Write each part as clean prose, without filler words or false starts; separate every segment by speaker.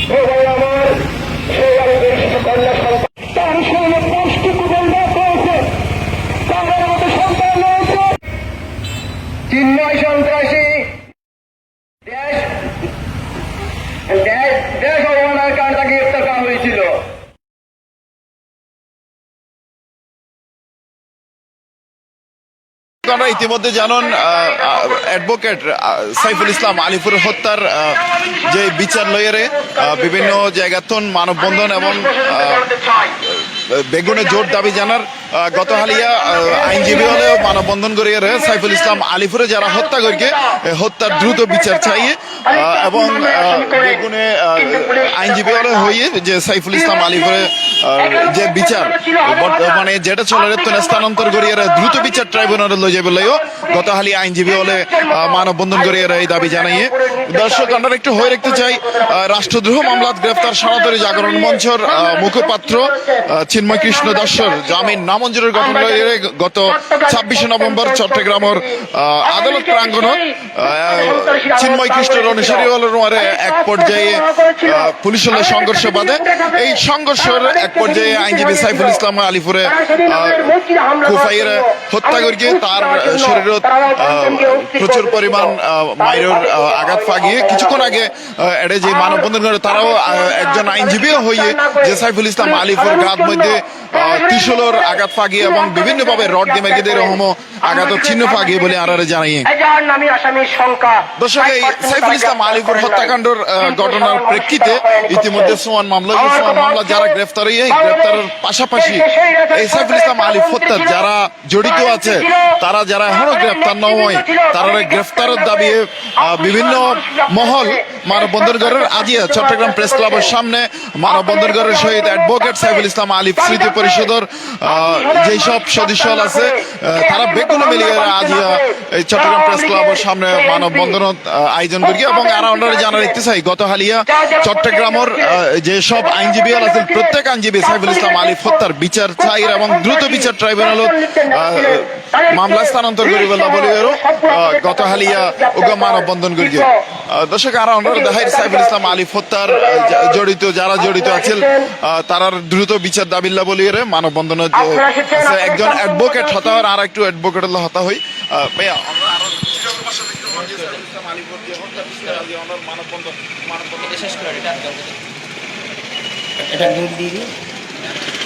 Speaker 1: আমার সেই আমাদের কন্যা সন্তান তার শরীরে 5টি কুটুম্ব রয়েছে, তাদের মধ্যে সন্তান রয়েছে। চিন্ময় সন্ত্রাসী দেশ অবমাননার কারণে তাকে গ্রেপ্তার করা হয়েছিল।
Speaker 2: আপনারা ইতিমধ্যে জানেন অ্যাডভোকেট সাইফুল ইসলাম আলিপুর হত্যার যে বিচার লইয়ারে বিভিন্ন জায়গাতন মানববন্ধন এবং বেগুনে জোর দাবি জানার গত হালিয়া আইনজীবী হলে মানববন্ধন করিয়ে সাইফুল ইসলাম আলিপুরে যারা হত্যা করিকে হত্যার দ্রুত বিচার চাই এবং বেগুনে আইনজীবী হলে হইয়ে যে সাইফুল ইসলাম আলিপুরে যে বিচার মানে যেটা চলে স্থানান্তর করিয়ে দ্রুত বিচার ট্রাইব্যুনালে লই যাবে লইও গত হালি আইনজীবী হলে মানববন্ধন করিয়ে এই দাবি জানাইয়ে। দর্শক আমরা একটু হয়ে রাখতে চাই রাষ্ট্রদ্রোহ মামলাত গ্রেফতার সনাতনী জাগরণ মঞ্চের মুখপাত্র চিন্ময় কৃষ্ণ দাসের জামিন নামঞ্জুরের ঘটনা গত 26 নভেম্বর চট্টগ্রামের আদালত প্রাঙ্গণত চিন্ময় কৃষ্ণের অনুসারী হলের এক পর্যায়ে পুলিশের সংঘর্ষ বাধে। এই সংঘর্ষের এক পর্যায়ে আইনজীবী সাইফুল ইসলাম আলিপুরে কুফাইয়ের হত্যা করিয়ে তার শরীরত প্রচুর পরিমাণ মাইরের আঘাত ফাগিয়ে কিছুক্ষণ আগে এটা যে মানববন্ধন করে তারাও একজন আইনজীবীও হইয়ে যে সাইফুল ইসলাম আলিপুর গাত মধ্যে ত্রিশূলের আঘাত ফাগিয়ে এবং বিভিন্ন ভাবে রড দিয়ে মেরে এরকম আঘাত চিহ্ন ফাগিয়ে বলে আর জানাইয়ে। দর্শক এই সাইফুল ইসলাম আলিপুর হত্যাকাণ্ডের ঘটনার প্রেক্ষিতে ইতিমধ্যে সোয়ান মামলা যারা গ্রেফতার হয়ে গ্রেফতারের পাশাপাশি এই সাইফুল ইসলাম আলিফ হত্যার যারা জড়িত আছে তারা যারা এখনো গ্রেফতার নয় তারা গ্রেফতারের দাবি বিভিন্ন মহল মানববন্ধন করার আজিয়া চট্টগ্রাম প্রেস ক্লাবের সামনে মানববন্ধন করার সহিত অ্যাডভোকেট সাইফুল ইসলাম আলিফ স্মৃতি পরিষদের যেসব সদস্য আছে তারা বেগুনে মিলিয়ে আজিয়া এই চট্টগ্রাম প্রেস ক্লাবের সামনে মানববন্ধন আয়োজন করি এবং আমরা জানা রাখতে চাই গত হালিয়া চট্টগ্রামের যেসব আইনজীবী আছে প্রত্যেক আইনজীবী সাইফুল ইসলাম আলিফ হত্যার বিচার চাই এবং দ্রুত বিচার ট্রাইব্যুনালত মামলা স্থানান্তর করি বলে গত হালিয়া ওগা মানববন্ধন করি। দর্শক আমরা দেখাই সাইফুল ইসলাম আলিফ হত্যার জড়িত যারা জড়িত আছেন তারার দ্রুত বিচার দাবিল্লা বলিয়ে মানববন্ধন একজন অ্যাডভোকেট হতা হয় আর একটু অ্যাডভোকেট হতা হই ভাইয়া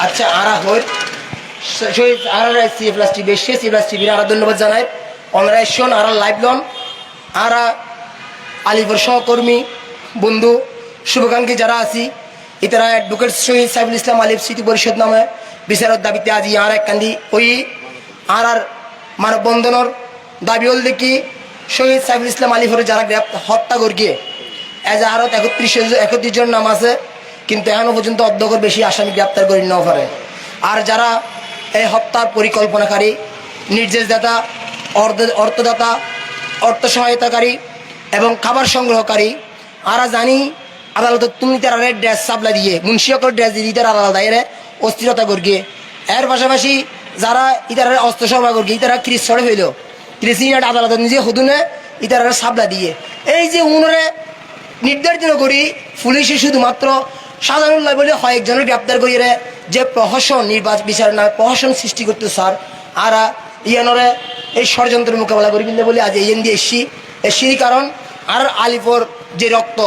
Speaker 3: আচ্ছা আরা হই শহীদ আর সিএফএস টিভি সিএফএস টিভির আর ধন্যবাদ জানাই অনরাইশন আর লাইভ লন আর আলিপুর সহকর্মী বন্ধু শুভাকাঙ্ক্ষী যারা আছি ইতারা অ্যাডভোকেট শহীদ সাইফুল ইসলাম আলিফ স্মৃতি পরিষদ নামে বিচারের দাবিতে আজি আর এক কান্দি ওই আর মানববন্ধনের দাবি হল দেখি শহীদ সাইফুল ইসলাম আলিফের যারা হত্যা করিয়ে এজ আরও 31 জন নাম আছে কিন্তু এখনো পর্যন্ত অর্ধেকের বেশি আসামি গ্রেপ্তার করে নেওয়া পারে। আর যারা এই হত্যার পরিকল্পনাকারী নির্দেশদাতা অর্থদাতা অর্থ সহায়তাকারী এবং খাবার সংগ্রহকারী আরা জানি আদালত তুমি তারা ড্রেস সাপ্লাই দিয়ে মুন্সিয়কর ড্রেস দিয়ে তারা আলাদা এর অস্থিরতা করিয়ে এর পাশাপাশি যারা ইতারা অস্ত্র সরবরাহ করিয়ে ইতারা ক্রিস সরে হইল ক্রিসিনাট আদালত নিজে হুদুনে ইতারা সাপ্লাই দিয়ে এই যে উনরে নির্ধারিত করি পুলিশে শুধুমাত্র সাধারণ নয় বলে কয়েকজনের গ্রেপ্তার করিয়ে যে প্রহসন নির্বাচন বিচার না প্রহসন সৃষ্টি করতে স্যার আর ইয়ানরে এই ষড়যন্ত্রের মোকাবেলা করি কিন্তু বলে আজ এই দিয়ে এসছি কারণ আর আলিপুর যে রক্ত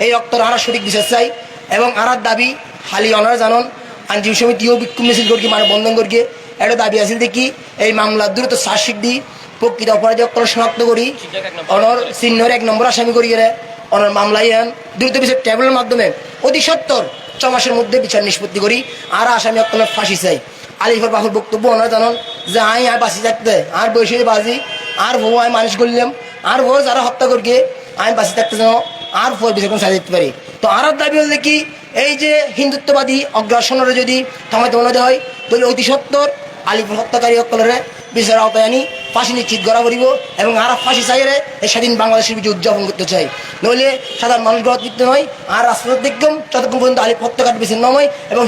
Speaker 3: এই রক্তর আর সঠিক বিচার চাই এবং আর দাবি হালি অনারা জানন আইনজীবী সমিতিও বিক্ষোভ মিছিল করি মানববন্ধন করিয়ে একটা দাবি আছে দেখি এই মামলা দ্রুত চার্জশিট দিই প্রকৃত অপরাধী শনাক্ত করি অনর চিহ্নের 1 নম্বর আসামি করিয়ে অনর মামলায় আন দ্রুত বিচার ট্রাইব্যুনালের মাধ্যমে অতি সত্তর 6 মাসের মধ্যে বিচার নিষ্পত্তি করি আর আসামি অক্টলের ফাঁসি চাই। আলিফের বাহুর বক্তব্য ওনারা জানান যে আর বাঁচি থাকতে আর বৈশাখী বাজি আর ভৌ আমি মানুষ করলাম আর ভোর যারা হত্যা করিয়ে আমি বাঁচি থাকতে যেন আর ভোর বিচার কোনো সাজা দিতে পারি। তো আর দাবি হলে কি এই যে হিন্দুত্ববাদী অগ্রাসনের যদি থামাইতে মনে হয় বলে অতি সত্তর আলিপুর হত্যাকারী অক্টলের বিচার আওতায় আনি ফাঁসি নিশ্চিত করা করিব এবং আর ফাঁসি চাইরে এই স্বাধীন বাংলাদেশের বিজয় উদযাপন করতে চাই নইলে সাধারণ মানুষ গ্রহ দিতে নয় আর রাষ্ট্রপতি দেখতাম যতক্ষণ পর্যন্ত আলিপ হত্যাকারী বেশি নয় এবং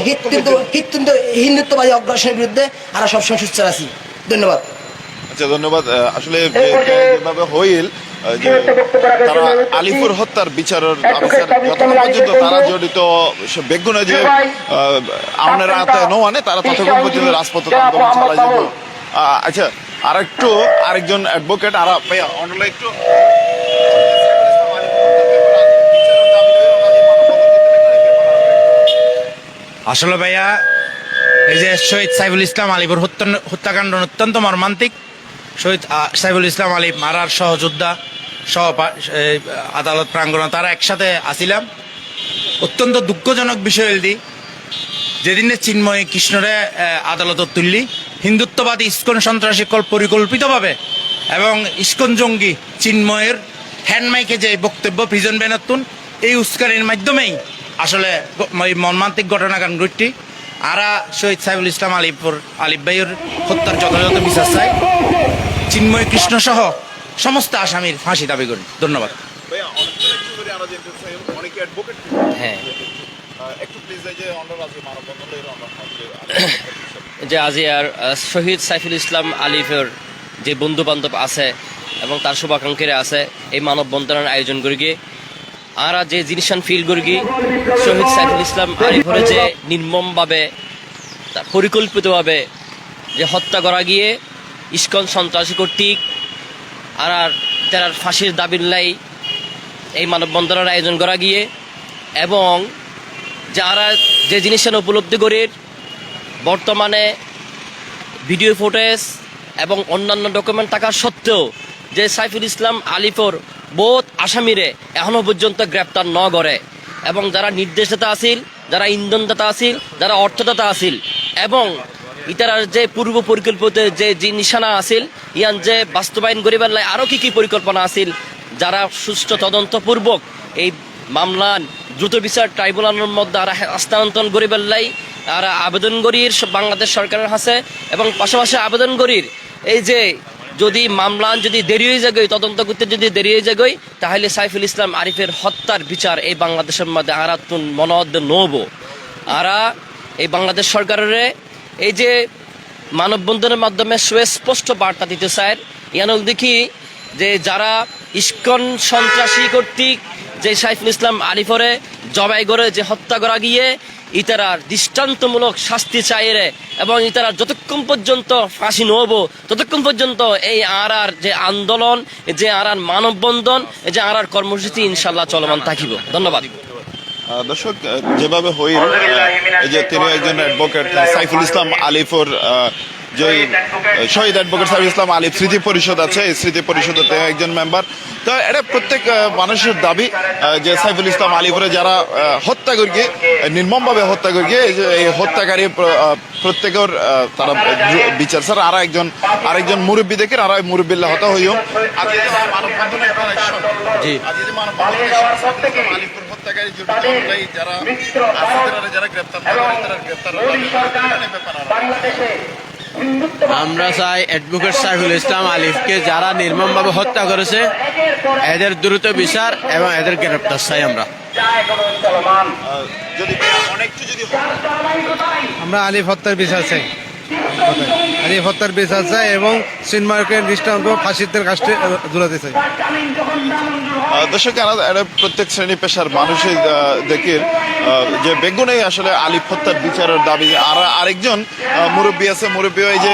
Speaker 3: হিন্দুত্ববাদী অগ্রাসনের বিরুদ্ধে আর সবসময় সুস্থ আছি। ধন্যবাদ।
Speaker 2: আচ্ছা ধন্যবাদ। আসলে যেভাবে হইল যে তারা আলিপুর হত্যার বিচারের দাবি স্যার যতক্ষণ পর্যন্ত তারা জড়িত বেগুনে যে আপনারা নৌয়ানে তারা ততক্ষণ পর্যন্ত রাজপথ আন্দোলন চালাই যাব। আচ্ছা আরেকজন অ্যাডভোকেট আর ভাইয়া অনলাইন একটু
Speaker 4: আসলে ভাইয়া এই যে শহীদ সাইফুল ইসলাম আলিপুর হত্যাকাণ্ড অত্যন্ত মর্মান্তিক। শহীদ সাইফুল ইসলাম আলিফ মারার সহযোদ্ধা সহ আদালত প্রাঙ্গণ তারা একসাথে আসিলাম। অত্যন্ত দুঃখজনক বিষয় এলদি যেদিনে চিন্ময় কৃষ্ণরে আদালত তুললি হিন্দুত্ববাদী ইস্কন সন্ত্রাসী পরিকল্পিতভাবে এবং ইস্কন জঙ্গি চিন্ময়ের হ্যান্ডমাইকে যে বক্তব্য প্রিজন বেনাতুন এই উস্কানির মাধ্যমেই আসলে মর্মান্তিক ঘটনাকাণ্ডটি আরা শহীদ সাইফুল ইসলাম আলিফ ভাইয়ের হত্যার যথাযথ বিচার চাই। চিন্ময় কৃষ্ণ সহ সমস্ত আসামির ফাঁসি দাবি করি। ধন্যবাদ।
Speaker 5: হ্যাঁ যে আজি আর শহীদ সাইফুল ইসলাম আলিফের যে বন্ধু বান্ধব আছে এবং তার শুভাকাঙ্ক্ষীরা আছে এই মানববন্ধনের আয়োজন করি গিয়ে আর যে জিনিসান ফিল করি গিয়ে শহীদ সাইফুল ইসলাম আলিফের যে নির্মমভাবে পরিকল্পিতভাবে যে হত্যা করা গিয়ে ইস্কন সন্ত্রাসী কর্তৃক আর তার ফাঁসির দাবির লাই এই মানববন্ধনের আয়োজন করা গিয়ে এবং যারা যে জিনিসটা উপলব্ধি করে বর্তমানে ভিডিও ফুটেজ এবং অন্যান্য ডকুমেন্ট থাকা সত্ত্বেও যে সাইফুল ইসলাম আলিফর বহুত আসামিরে এখনো পর্যন্ত গ্রেপ্তার ন করে এবং যারা নির্দেশদাতা আছিল, যারা ইন্ধনদাতা আছিল, যারা অর্থদাতা আছিল এবং ইতারার যে পূর্ব পরিকল্পিত যে নিশানা আছিল ইয়ান যে বাস্তবায়ন করিবার লাই আরও কি পরিকল্পনা আছিল যারা সুষ্ঠু তদন্তপূর্বক এই মামলা দ্রুত বিচার ট্রাইব্যুনালের মধ্যে আর হস্তান্তর করিবার লাই আর আবেদন করির বাংলাদেশ সরকারের কাছে এবং পাশাপাশি আবেদন করির এই যে যদি মামলা যদি দেরি হয়ে যাগই তদন্ত করতে যদি দেরি হয়ে যাগই তাহলে সাইফুল ইসলাম আরিফের হত্যার বিচার এই বাংলাদেশের মধ্যে আরাতুন মনদ নব আরা এই বাংলাদেশ সরকারের এই যে মানববন্ধনের মাধ্যমে সুস্পষ্ট বার্তা দিতে চায় ইয়ানল দেখি যে যারা ইস্কন সন্ত্রাসী কর্তৃক যে সাইফুল ইসলাম আলিফরে জবাই করে যে হত্যা করা গিয়ে ইতারার দৃষ্টান্তমূলক শাস্তি চাইরে এবং ইতারার যতক্ষণ পর্যন্ত ফাঁসি নহব ততক্ষণ পর্যন্ত এই আর যে আন্দোলন যে আর মানববন্ধন যে আর কর্মসূচি ইনশাল্লাহ চলমান থাকিব। ধন্যবাদ।
Speaker 2: দর্শক যেভাবে হইল এই যে তিনি একজন অ্যাডভোকেট সাইফুল ইসলাম আলিফর যে শহীদ অ্যাডভোকেট সাইফুল ইসলাম আলিফ স্মৃতি পরিষদ আছে এই স্মৃতি পরিষদের একজন মেম্বার। তো এটা প্রত্যেক মানুষের দাবি যে সাইফুল ইসলাম আলিফরে যারা হত্যা করিয়ে নির্মমভাবে হত্যা করিয়ে এই হত্যাকারী প্রত্যেকের তারা বিচার স্যার আরেকজন মুরব্বী দেখে আর মুরব্বীল্লা হতা হইও
Speaker 4: জি
Speaker 2: আলিফুর হত্যাকারী যারা গ্রেপ্তার
Speaker 6: আমরা চাই অ্যাডভোকেট সাইফুল ইসলাম আলিফকে যারা নির্মমভাবে হত্যা করেছে এদের দ্রুত বিচার এবং এদের গ্রেপ্তার চাই।
Speaker 7: আমরা আলিফ হত্যার বিচার চাই, আলিফ হত্যার বিচার চাই এবং চিন্ময়কে দৃষ্টান্ত ফাঁসিদের কাছে ঝুলাতে চাই।
Speaker 2: দর্শক প্রত্যেক শ্রেণী পেশার মানুষই দেখে যে বেগুনে আসলে আলিফ হত্যার বিচারের দাবি আর আরেকজন মুরব্বী আছে মুরব্বী এই যে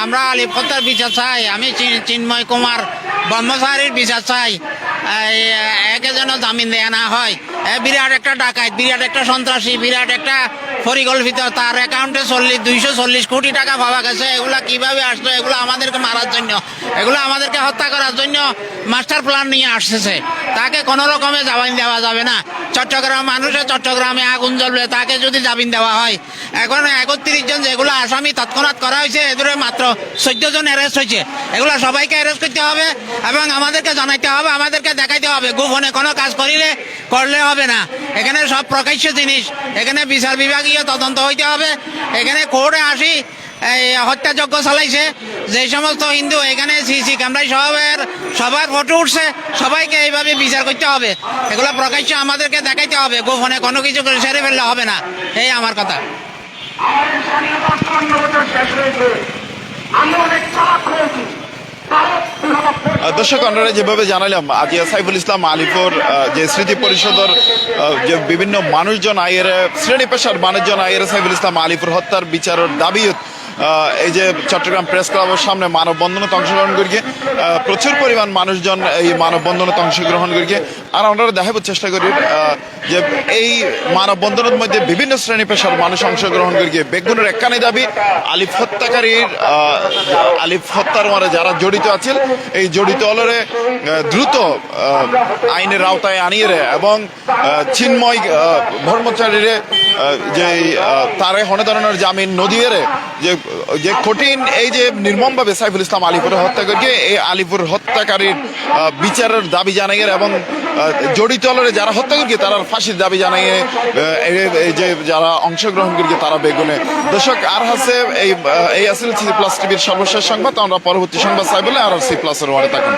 Speaker 8: আমরা আলিফ হত্যার বিচার চাই। আমি চিন্ময় কুমার ব্রহ্মচারীর বিচার চাই। একে যেন জামিন দেয়া না হয়। বিরাট একটা ডাকাত, বিরাট একটা সন্ত্রাসী, বিরাট একটা পরিকল্পিত, তার অ্যাকাউন্টে 240 কোটি টাকা পাওয়া গেছে। এগুলা কিভাবে আসলো? এগুলো আমাদেরকে মারার জন্য, এগুলো আমাদেরকে হত্যা করার জন্য মাস্টার প্ল্যান নিয়ে আসতেছে। তাকে কোনো রকমে জামিন দেওয়া যাবে না। চট্টগ্রাম মানুষের চট্টগ্রামে আগুন জ্বলবে, তাকে যদি জামিন দেওয়া হয়। এখন 31 জন যেগুলো আসামি তৎক্ষণাৎ করা হয়েছে এদের মাত্র 14 জন অ্যারেস্ট হয়েছে। এগুলো সবাইকে অ্যারেস্ট করতে হবে এবং আমাদেরকে জানাইতে হবে, আমাদেরকে দেখাইতে হবে। গোপনে কোনো কাজ করলে হবে না। এখানে সব প্রকাশ্য জিনিস, এখানে বিচার বিভাগীয় তদন্ত হইতে হবে। এখানে কোর্টে আসি হত্যাযজ্ঞ চালাইছে যে সমস্ত হিন্দু, এখানে সিসি ক্যামেরায় সবার ফটো উঠছে, সবাইকে এইভাবে বিচার করতে হবে। এগুলো প্রকাশ্য আমাদেরকে দেখাইতে হবে, গোপনে কোনো কিছু সেরে ফেললে হবে না। এই আমার কথা।
Speaker 1: আমি অনেক চাপ হয়েছি।
Speaker 2: দর্শক আপনারা যেভাবে জানালাম আজ সাইফুল ইসলাম আলিপুর যে স্মৃতি পরিষদের যে বিভিন্ন মানুষজন আইয়ের শ্রেণী পেশার মানুষজন আইয়ের সাইফুল ইসলাম আলিপুর হত্যার বিচারের দাবি এই যে চট্টগ্রাম প্রেস ক্লাবের সামনে মানববন্ধনত অংশগ্রহণ করিয়ে প্রচুর পরিমাণ মানুষজন এই মানববন্ধনত অংশগ্রহণ করিয়ে আর আমরা দেখাবার চেষ্টা করি যে এই মানববন্ধনের মধ্যে বিভিন্ন শ্রেণী পেশার মানুষ অংশগ্রহণ করিয়ে বেগুনের একখানি দাবি আলিফ হত্যাকারীর আলিফ হত্যার মারে যারা জড়িত আছেন এই জড়িত হলরে দ্রুত আইনের আওতায় আনিয়ে এবং চিন্ময় ব্রহ্মচারীরে যে তারে হনে ধরনের জামিন নদীয়ে যে কঠিন এই যে নির্মমভাবে সাইফুল ইসলাম আলিপুরে হত্যা করিয়ে এই আলিপুর হত্যাকারীর বিচারের দাবি জানাইয়ে এবং জড়িত হলরে যারা হত্যা করিয়ে তারা ফাঁসির দাবি জানাইয়ে এই যে যারা অংশগ্রহণ করিয়ে তারা বেগুনে। দর্শক আর হাসে এই আসলে সি প্লাস টিভির সর্বশেষ সংবাদ। আমরা পরবর্তী সংবাদ চাই বলে আর সি প্লাসের ওয়ারে থাকুন।